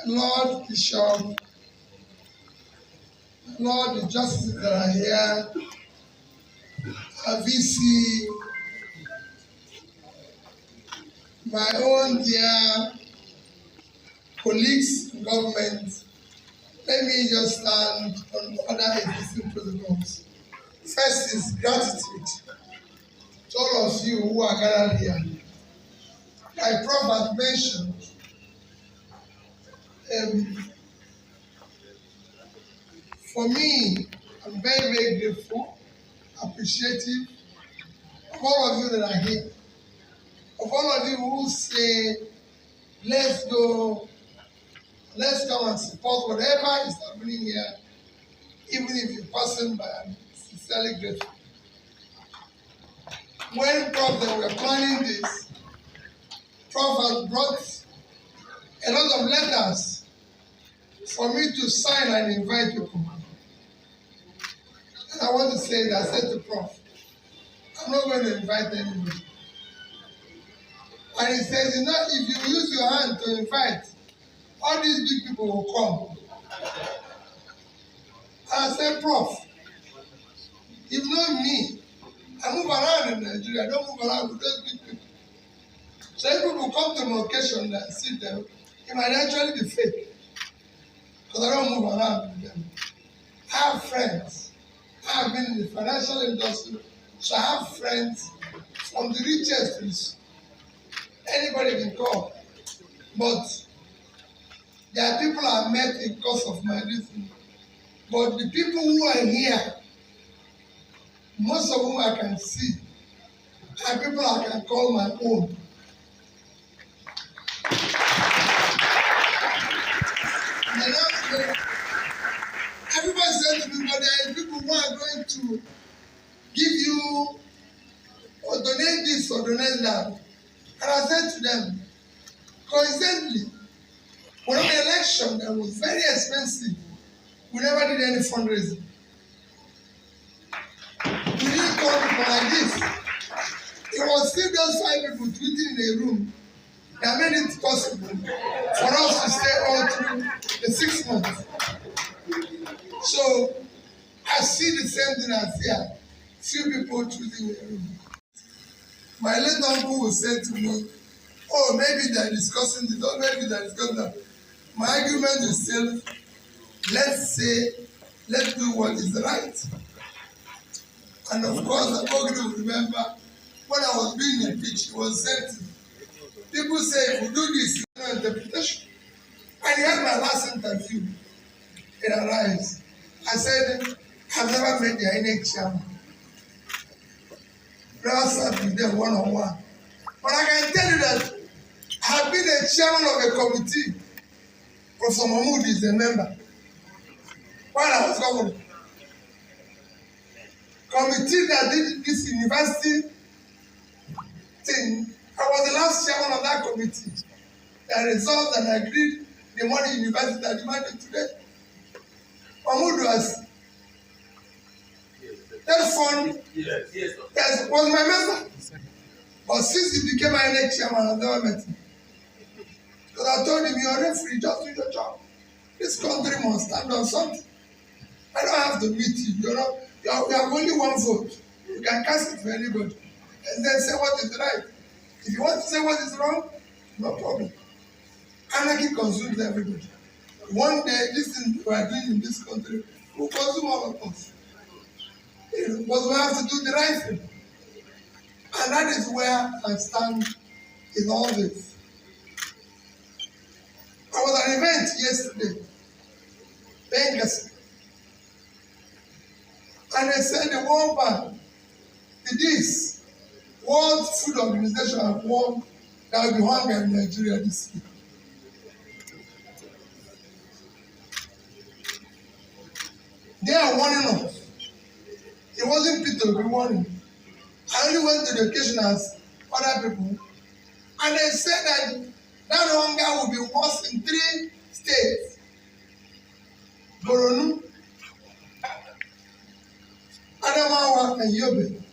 Lord Bishop, Lord the justices that are here, our VC, my own dear colleagues in government, let me just stand on other existing protocols. First is gratitude to all of you who are gathered here. Like Prof had mentioned, for me, I'm very, very grateful, appreciative of all of you that are here, of all of you who say, let's go, let's come and support whatever is happening here, even if you're passing by. I'm sincerely grateful. When Prof they were planning this, Prof has brought a lot of letters for me to sign and invite people. And I want to say that I said to Prof, I'm not going to invite anybody. And he says, you know, if you use your hand to invite, all these big people will come. And I said, Prof, if not me, I move around in Nigeria, I don't move around with those big people. So if people come to my occasion and sit there, it might actually be fake. Because I don't move around with them. I have friends. I have been in the financial industry, so I have friends from the richest to anybody can call. But there are people I met because of my reason. But the people who are here, most of whom I can see, are people I can call my own. Everybody said to me, but there are people who are going to give you or donate this or donate that. And I said to them, coincidentally, when the election that was very expensive, we never did any fundraising. We didn't call people like this. It was still those 5 people tweeting in a room that made it possible for us to stay all through the 6 months. So I see the same thing as here. Few people tweeting in a room. My late uncle will say to me, oh, maybe they're discussing this, or maybe they're discussing that. My argument is still, let's do what is right. And of course, I'm going to remember when I was being impeached, it was said to me, people say, if we do this, no interpretation. And he had my last interview in Arise. I said, I've never met the INEC chairman. Never sat with them one-on-one. But I can tell you that I've been a chairman of a committee. Professor Mahmoud is a member. While I was governor. Committee that did this university thing, I was the last chairman of that committee. That resolved and agreed the money university that demanded today. Mahmoud was that fund yes, was my member. But since he became my next chairman, I've never met him. Because I told him, you're a referee, just do your job. This country must stand on something. I don't have to meet you. You have only one vote. You can cast it for anybody. And then say what is right. If you want to say what is wrong, no problem. Anarchy consumes everybody. One day, this thing we are doing in this country will consume all of us. But we have to do the right thing. And that is where I stand in all this. I was at an event yesterday, Benghazi, and they said the World Bank, this World Food Organization have warned that will be hunger in Nigeria this year. They are warning us. It wasn't Peter who warning. I only went to the occasion as other people, and they said that hunger will be worse in 3 states. Borno, Adamawa, and Yobe.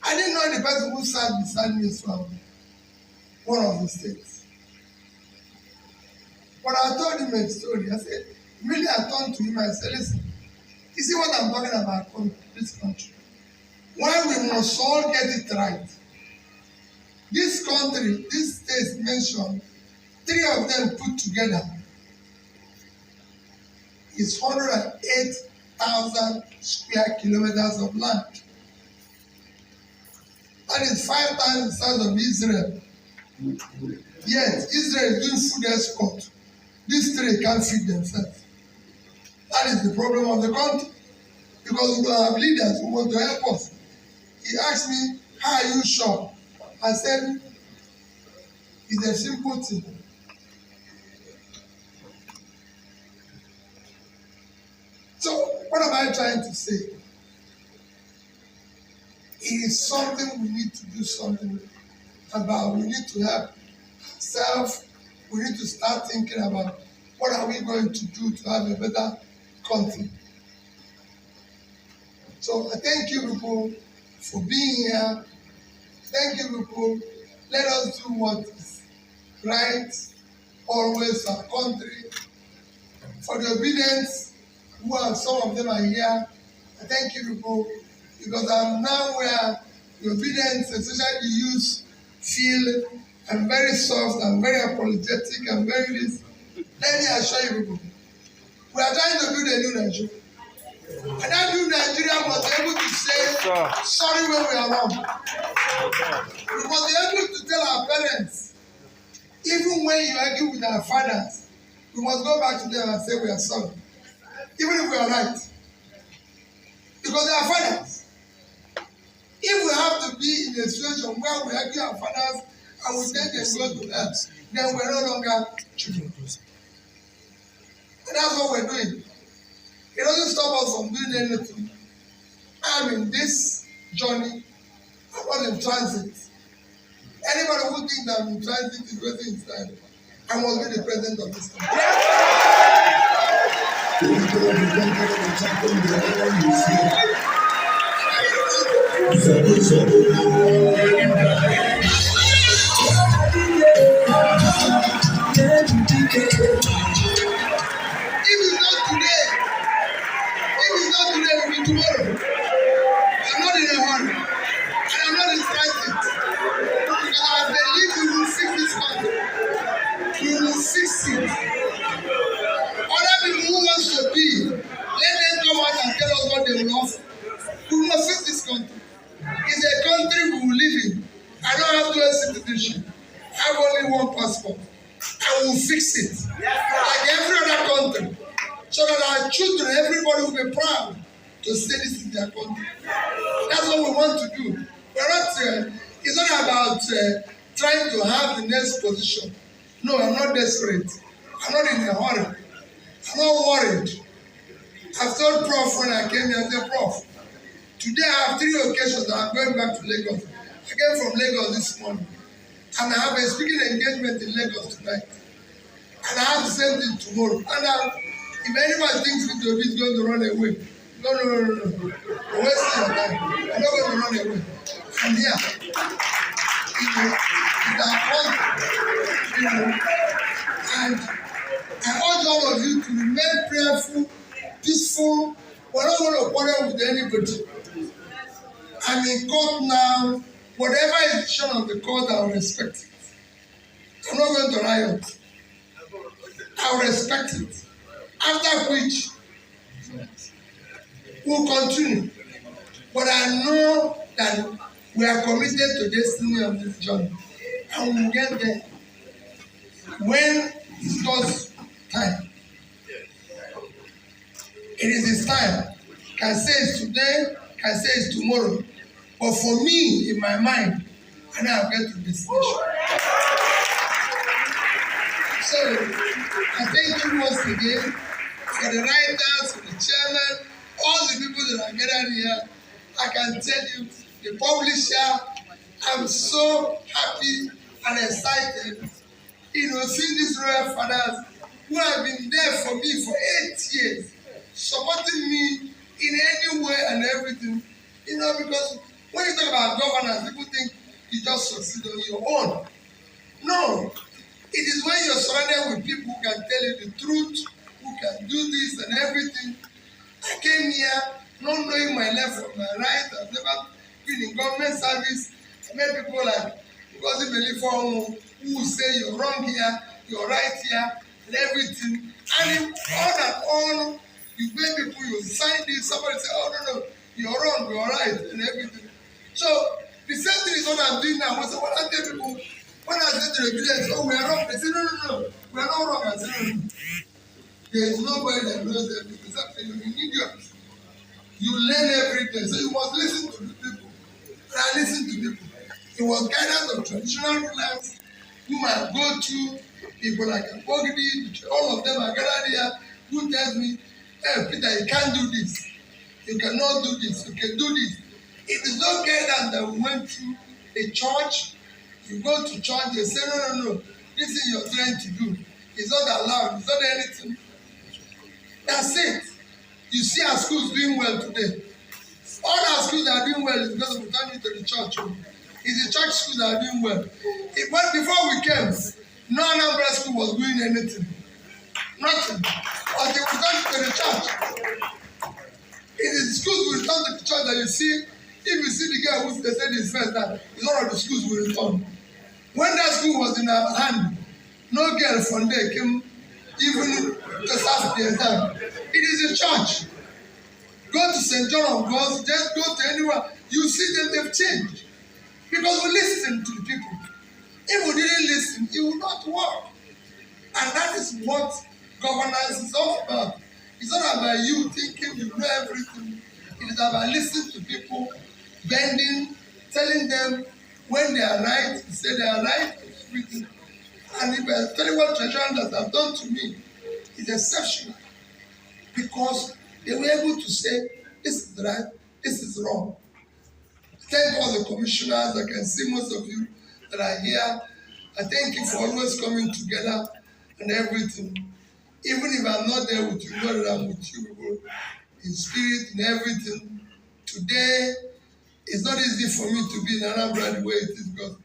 I didn't know the person who sat beside me as well. one of the states. But I told him a story. I said, really, I turned to him and I said, listen, you see what I'm talking about in this country? Why we must all get it right. This country, these states mentioned, 3 of them put together is 108,000 square kilometers of land. That is 5 times the size of Israel. Yet, Israel is doing food export. These 3 can't feed themselves. That is the problem of the country. Because we don't have leaders who want to help us. He asked me, how are you sure? I said, it's a simple thing. So, what am I trying to say? It is something we need to do something about. We need to help ourselves. We need to start thinking about what are we going to do to have a better country. So, I thank you people for being here. Thank you people. Let us do what is right, always our country. For the obedience, some of them are here. I thank you people because I'm now where the obedience, especially the youth, feel I'm very soft, I'm very apologetic, I'm very this. Let me assure you people, we are trying to build a new Nigeria. And that new Nigeria must be able to say sorry when we are wrong. We must be able to tell our parents, even when you argue with our fathers, we must go back to them and say we are sorry. Even if we are right. Because they are fathers. If we have to be in a situation where we argue our fathers and we take them go to hell, then we're no longer children. And that's what we're doing. It doesn't stop us from doing anything. I'm in this journey. I'm not in transit. Anybody who thinks that I'm in transit is waiting in time. I must be the president of this country. If it's not today, it will be tomorrow. I'm not in a hurry. And I'm not in transit. Because I believe we will fix this country. We will fix it. Other people who want to be, let them come out and tell us what they will offer. We must fix this country. It's a country we will live in. I don't have dual citizenship. I have only one passport. I will fix it. Like every other country. So that our children, everybody will be proud to say this is their country. That's what we want to do. We're not, it's not about trying to have the next position. No, I'm not desperate. I'm not in a hurry. I'm not worried. I've told Prof when I came here, I said, Prof, today I have 3 occasions that I'm going back to Lagos. I came from Lagos this morning. And I have a speaking engagement in Lagos tonight. And I have the same thing tomorrow. And if anybody thinks Mr. Obi is going to run away, no. You're wasting your time. I'm not going to run away. I'm here. It's our country. And I urge all of you to remain prayerful, peaceful. We're not going to quarrel with anybody. I'm in court now. Whatever is the decision of the court, I will respect it. I'm not going to riot. I will respect it. After which, we'll continue. But I know that we are committed to destiny of this journey. And we will get there when it's God's time. It is His time. Can say it's today, can say it's tomorrow. But for me, in my mind, I know I'll get to this destination. So, I thank you once again for the writers, for the chairman, all the people that are gathered here. I can tell you, the publisher, I'm so happy and excited, seeing these royal fathers who have been there for me for 8 years, supporting me in any way and everything. Because when you talk about governance, people think you just succeed on your own. No. It is when you're surrounded with people who can tell you the truth, who can do this and everything. I came here not knowing my left from my right. I've never been in government service. I met people like Ngozi Belifor who say you're wrong here, you're right here, and everything. And in all, you make people, you sign this, somebody say, oh no, you're wrong, you're right, and everything. So the same thing is what I'm doing now. So when I tell people, when I say to the village, oh, we are wrong, they say, no, we are not wrong. I say, no. There is nobody that knows everything. Except you're an idiot. You learn everything, so you must listen to the people. And I listen to people. It was guidance of traditional rulers whom I go to, people like Awka, all of them are gathered here, who tells me, hey, Peter, you can't do this. You cannot do this. You can do this. It is not guidance that we went to a church. You go to church, they say, no. This is you're trying to do. It's not allowed. It's not anything. That's it. You see our schools doing well today. All our schools that are doing well is because we turn into the church. It's the church schools that are doing well. Before we came, no Anambra school was doing anything. Nothing. Until we turn to the church. It is schools we return to the church that you see. If you see the guy who they said his first time, it's one of the schools we return. When that school was in our hand, no girl from there came even to serve the exam. It is a church. Go to St. John of God, just go to anywhere. You see them, they've changed. Because we listen to the people. If we didn't listen, it would not work. And that is what governance is all about. It's not about you thinking you know everything. It is about listening to people, bending, telling them when they are right, you say they are right, everything. And if I tell you what traditionalists have done to me, it's exceptional. Because they were able to say, this is right, this is wrong. Thank all the commissioners. I can see most of you that are here. I thank you for always coming together and everything. Even if I'm not there with you, know that I'm with you people in spirit and everything. Today, it's not easy for me to be in Anambra the way it is because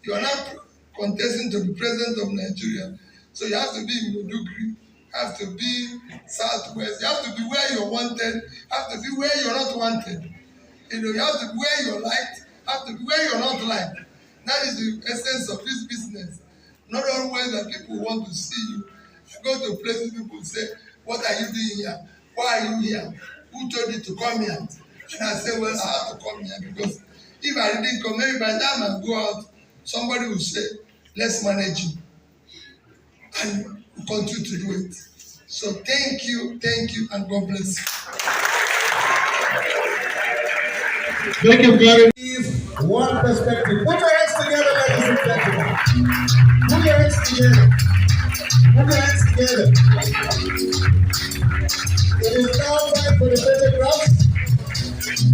you are not contesting to be president of Nigeria. So you have to be in Maiduguri, you have to be Southwest, you have to be where you're wanted, you have to be where you're not wanted. You have to be where you're liked, you have to be where you're not liked. That is the essence of this business. Not always that people want to see you. I go to places, people say, what are you doing here? Why are you here? Who told you to come here? And I say, well, I have to come here because if I didn't come, maybe by the time I go out, somebody will say, let's manage you. And we continue to do it. So thank you, and God bless you. Thank you very much. One perspective. Put your hands together, ladies and gentlemen. Put your hands together. Put your hands together. It is now time for the photographs.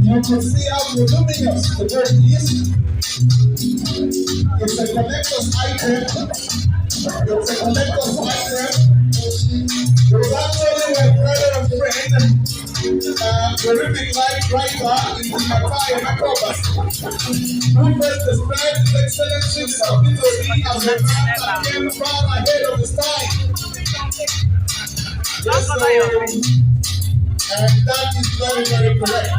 You can see how voluminous the bird is. It's a collector's item. It's a collector's item. It was actually my brother and friend, terrific life writer in the Matai Macrobus, who first described His Excellency Sabitoli as a man that came far ahead of his time. Yes, so, and that is very, very correct.